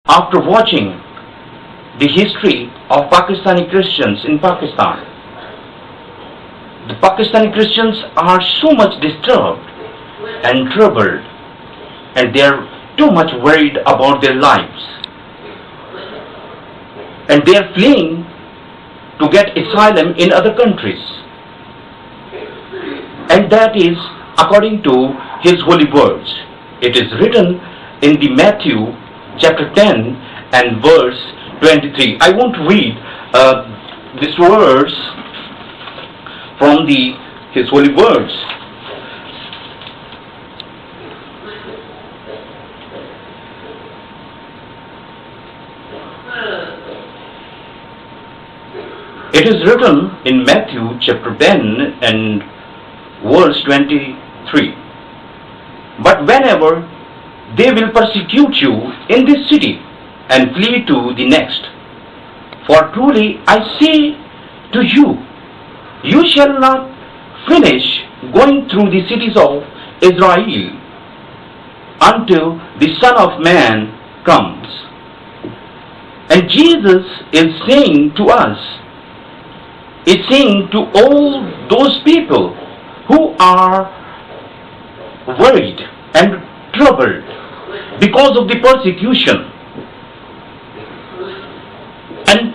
After watching the history of Pakistani Christians in Pakistan, the Pakistani Christians are so much disturbed and troubled, and they are too much worried about their lives, and they are fleeing to get asylum in other countries. And that is according to His holy words. It is written in the Matthew chapter 10 and verse 23. I want to read this verse from His holy words. It is written in Matthew chapter 10 and verse 23. But whenever they will persecute you in this city, and flee to the next, for truly I say to you, you shall not finish going through the cities of Israel until the Son of Man comes. And Jesus is saying to us, is saying to all those people who are worried and troubled because of the persecution. And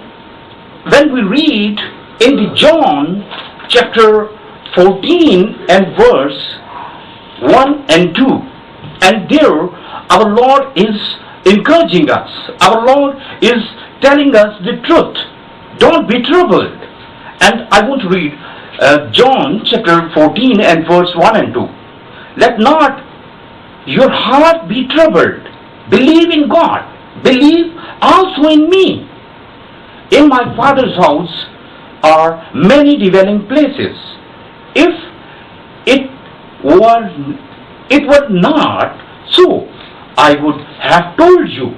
when we read in the John chapter 14 and verse 1 and 2, and there our Lord is encouraging us. Our Lord is telling us the truth. Don't be troubled. And I want to read John chapter 14 and verse 1 and 2. Let not your heart be troubled. Believe in God. Believe also in me. In my Father's house are many dwelling places. If it were not so, I would have told you.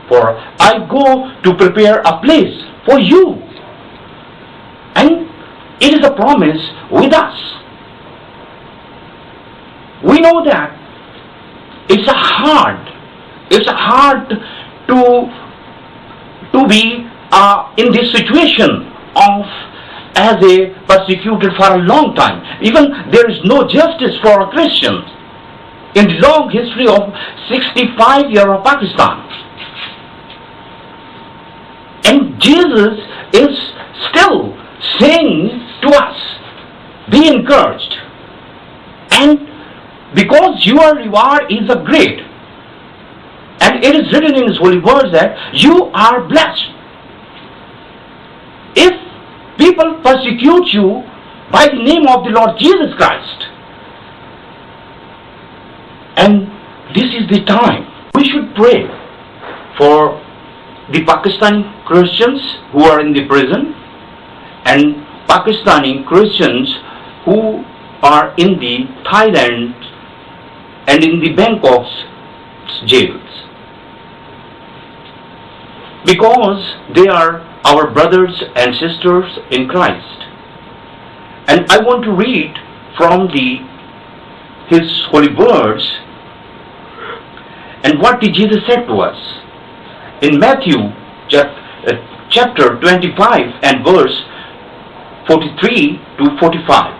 For I go to prepare a place for you. And it is a promise with us. We know that it's hard to be in this situation of as a persecuted for a long time. Even there is no justice for a Christian in the long history of 65 years of Pakistan. And Jesus is still saying to us, be encouraged, and because your reward is a great, and it is written in His holy words that you are blessed. If people persecute you by the name of the Lord Jesus Christ, and this is the time we should pray for the Pakistani Christians who are in the prison, and Pakistani Christians who are in the Thailand and in the Bangkok's jails, because they are our brothers and sisters in Christ. And I want to read from His holy words and what did Jesus said to us in Matthew chapter 25 and verse 43 to 45.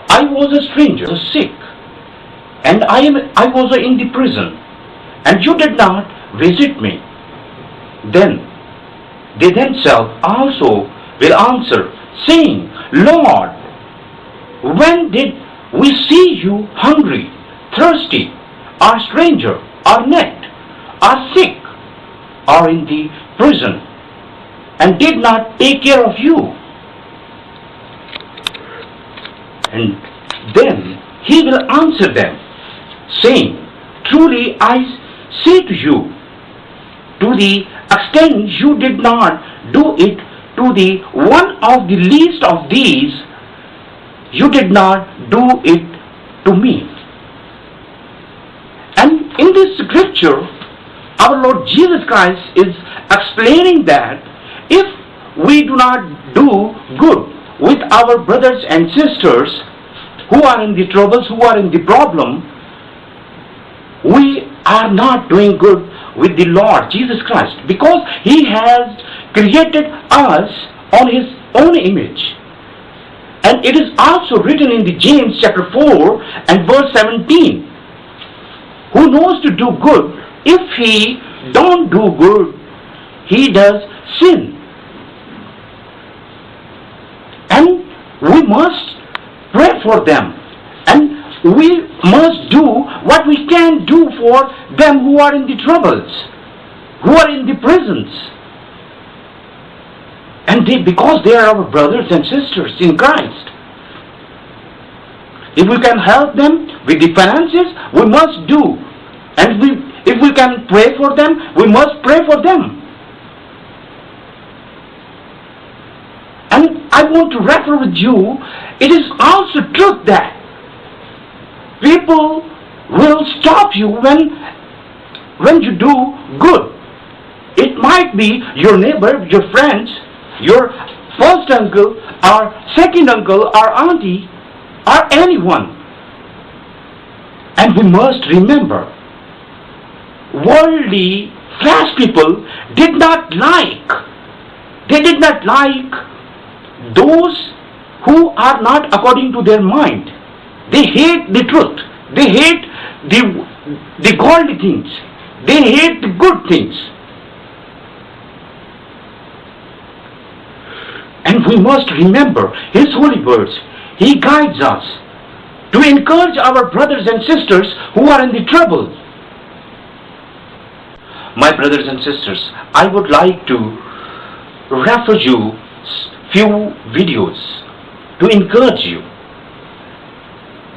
I was a stranger, sick, and I was in the prison, and you did not visit me. Then they themselves also will answer, saying, Lord, when did we see you hungry, thirsty, or stranger, or naked, or sick, or in the prison, and did not take care of you? And then He will answer them, saying, truly I say to you, to the extent you did not do it to the one of the least of these, you did not do it to me. And in this scripture, our Lord Jesus Christ is explaining that if we do not do good with our brothers and sisters who are in the troubles, who are in the problem, we are not doing good with the Lord Jesus Christ, because He has created us on His own image. And it is also written in the James chapter 4 and verse 17. Who knows to do good, if he don't do good, he does sin. And we must pray for them. And we must do what we can do for them who are in the troubles, who are in the prisons. And because they are our brothers and sisters in Christ. If we can help them with the finances, we must do. And if we can pray for them, we must pray for them. And I want to refer with you, it is also truth that people will stop you when you do good. It might be your neighbor, your friends, your first uncle or second uncle or auntie or anyone. And we must remember, worldly flesh people did not like those who are not according to their mind. They hate the truth. They hate the godly things. They hate the good things. And we must remember His holy words. He guides us to encourage our brothers and sisters who are in the trouble. My brothers and sisters, I would like to refer you few videos to encourage you.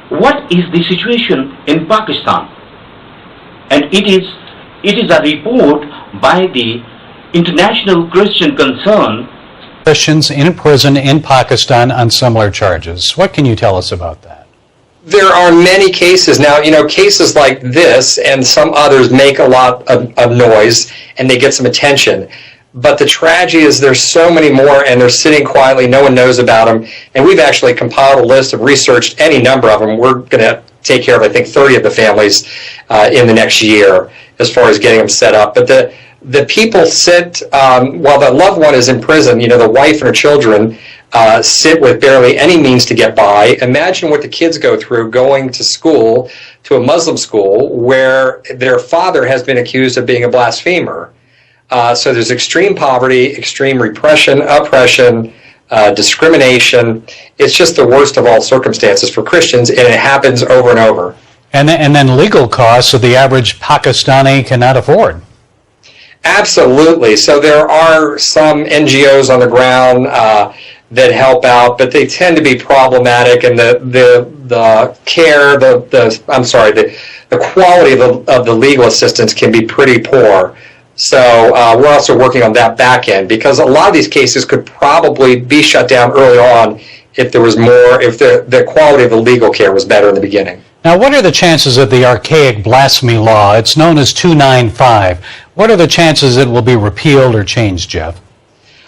What is the situation in Pakistan? And it is a report by the International Christian Concern. Christians in prison in Pakistan on similar charges. What can you tell us about that? There are many cases now. Cases like this and some others make a lot of noise and they get some attention. But the tragedy is there's so many more and they're sitting quietly. No one knows about them. And we've actually compiled a list of researched any number of them. We're going to take care of, I think, 30 of the families in the next year as far as getting them set up. But the people sit, while the loved one is in prison, the wife and her children sit with barely any means to get by. Imagine what the kids go through going to school, to a Muslim school, where their father has been accused of being a blasphemer. So there's extreme poverty, extreme repression, oppression, discrimination. It's just the worst of all circumstances for Christians, and it happens over and over. And then legal costs that the average Pakistani cannot afford. Absolutely. So there are some NGOs on the ground that help out, but they tend to be problematic, and the care, the quality of the legal assistance can be pretty poor. So we're also working on that back end, because a lot of these cases could probably be shut down early on if there was more, if the quality of the legal care was better in the beginning. Now, what are the chances of the archaic blasphemy law? It's known as 295. What are the chances it will be repealed or changed, Jeff?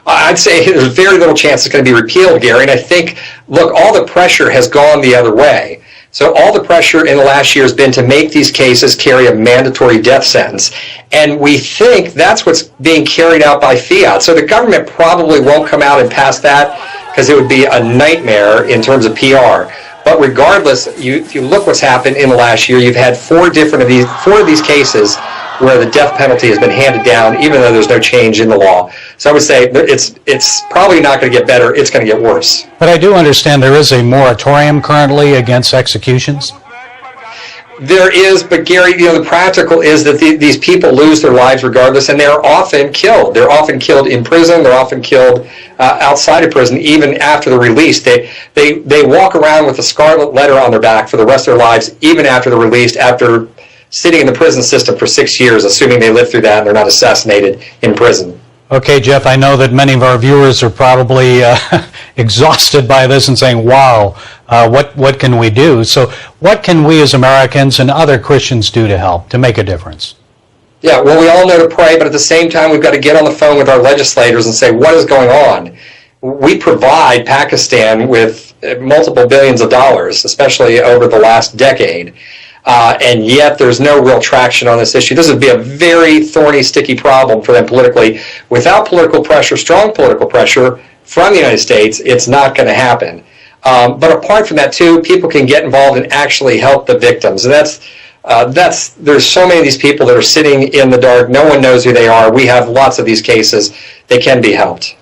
I'd say there's very little chance it's going to be repealed, Gary. And I think, look, all the pressure has gone the other way. So all the pressure in the last year has been to make these cases carry a mandatory death sentence. And we think that's what's being carried out by fiat. So the government probably won't come out and pass that, because it would be a nightmare in terms of PR. But regardless, if you look what's happened in the last year, you've had four of these cases where the death penalty has been handed down, even though there's no change in the law. So I would say it's probably not going to get better, it's going to get worse. But I do understand there is a moratorium currently against executions. There is, but Gary, the practical is that these people lose their lives regardless, and they're often killed. They're often killed in prison. They're often killed outside of prison, even after the release. They walk around with a scarlet letter on their back for the rest of their lives, even after they're released, after sitting in the prison system for 6 years, assuming they live through that and they're not assassinated in prison. Okay, Jeff, I know that many of our viewers are probably exhausted by this and saying, wow, what can we do? So what can we as Americans and other Christians do to help, to make a difference? Yeah, well, we all know to pray, but at the same time, we've got to get on the phone with our legislators and say, what is going on? We provide Pakistan with multiple billions of dollars, especially over the last decade. and yet there's no real traction on this issue. This would be a very thorny, sticky problem for them politically. Without political pressure, strong political pressure from the United States, it's not going to happen. But apart from that, too, people can get involved and actually help the victims. And there's so many of these people that are sitting in the dark. No one knows who they are. We have lots of these cases. They can be helped.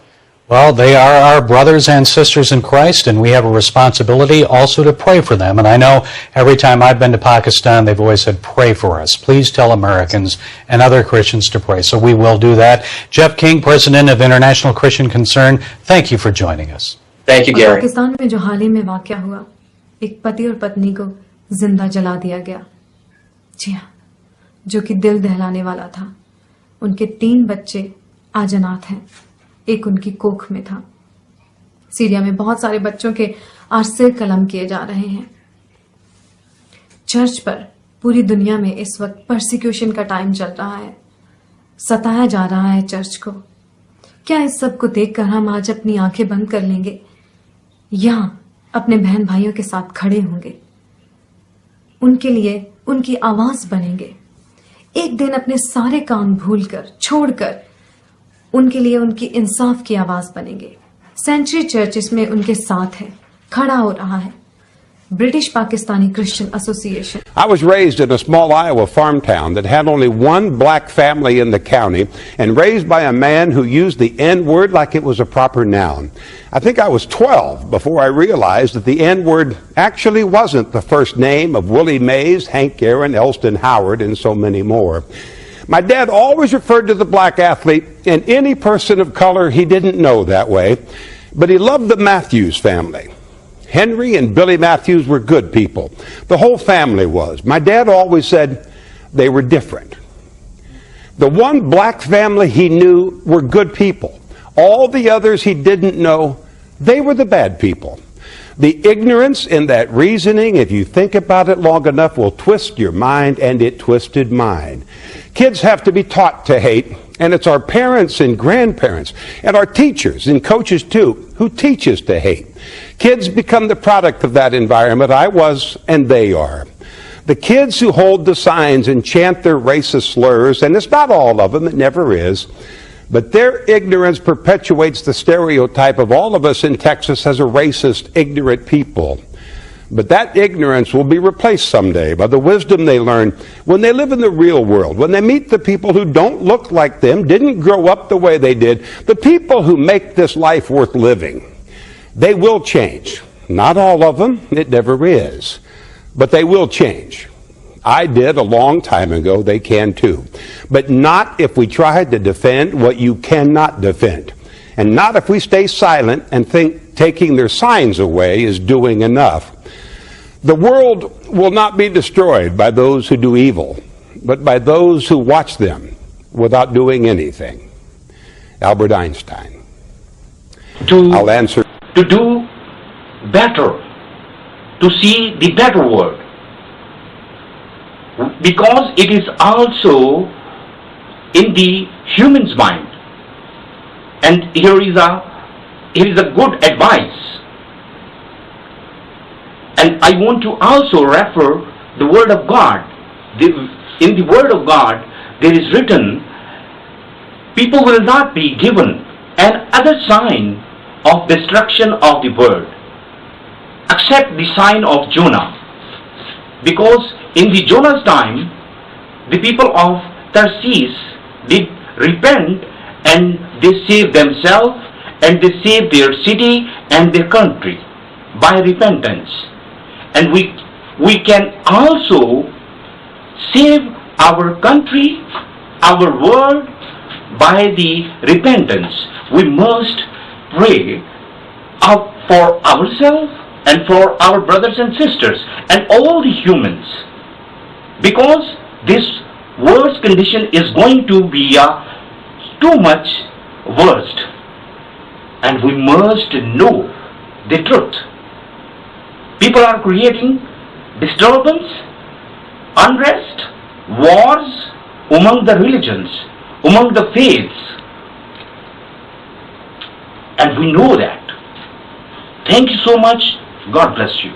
Well, they are our brothers and sisters in Christ, and we have a responsibility also to pray for them. And I know every time I've been to Pakistan, they've always said, pray for us. Please tell Americans and other Christians to pray. So we will do that. Jeff King, President of International Christian Concern, thank you for joining us. Thank you, Gary. Pakistan में जो हाल ही में वाकया हुआ, एक पति और पत्नी को जिंदा जला दिया गया। जी हाँ, जो कि दिल दहलाने वाला था। उनके 3 बच्चे आज अनाथ हैं। एक उनकी कोख में था। सीरिया में बहुत सारे बच्चों के आज सिर कलम किए जा रहे हैं। चर्च पर पूरी दुनिया में इस वक्त परसिक्यूशन का टाइम चल रहा है। सताया जा रहा है चर्च को। क्या इस सब को देखकर हम आज अपनी आंखें बंद कर लेंगे या अपने बहन भाइयों के साथ खड़े होंगे, उनके लिए उनकी आवाज बनेंगे, एक दिन अपने सारे काम भूलकर छोड़कर उनके लिए उनकी इंसाफ की आवाज बनेंगे। सेंचुरी चर्च इसमें उनके साथ है, खड़ा हो रहा है। British Pakistani Christian Association. I was raised in a small Iowa farm town that had only one black family in the county and raised by a man who used the N-word like it was a proper noun. I think I was 12 before I realized that the N-word actually wasn't the first name of Willie Mays, Hank Aaron, Elston Howard, and so many more. My dad always referred to the black athlete and any person of color he didn't know that way, but he loved the Matthews family. Henry and Billy Matthews were good people. The whole family was. My dad always said they were different. The one black family he knew were good people. All the others he didn't know, they were the bad people. The ignorance in that reasoning, if you think about it long enough, will twist your mind, and it twisted mine. Kids have to be taught to hate, and it's our parents and grandparents and our teachers and coaches too who teach us to hate. Kids become the product of that environment. I was, and they are. The kids who hold the signs and chant their racist slurs, and it's not all of them, it never is, but their ignorance perpetuates the stereotype of all of us in Texas as a racist, ignorant people. But that ignorance will be replaced someday by the wisdom they learn when they live in the real world, when they meet the people who don't look like them, didn't grow up the way they did, the people who make this life worth living. They will change. Not all of them, it never is, but they will change. I did a long time ago, they can too. But not if we try to defend what you cannot defend. And not if we stay silent and think taking their signs away is doing enough. The world will not be destroyed by those who do evil, but by those who watch them without doing anything. Albert Einstein. I'll answer. To do better, to see the better world, because it is also in the human's mind. And here is a good advice. And I want to also refer the Word of God. In the Word of God, there is written, people will not be given an other sign of destruction of the world, except the sign of Jonah. Because in the Jonah's time, the people of Tarsus did repent and they saved themselves and they saved their city and their country by repentance. And we can also save our country, our world by the repentance. We must pray for ourselves and for our brothers and sisters and all the humans, because this world's condition is going to be too much worst, and we must know the truth. People are creating disturbance, unrest, wars among the religions, among the faiths, and we know that. Thank you so much. God bless you.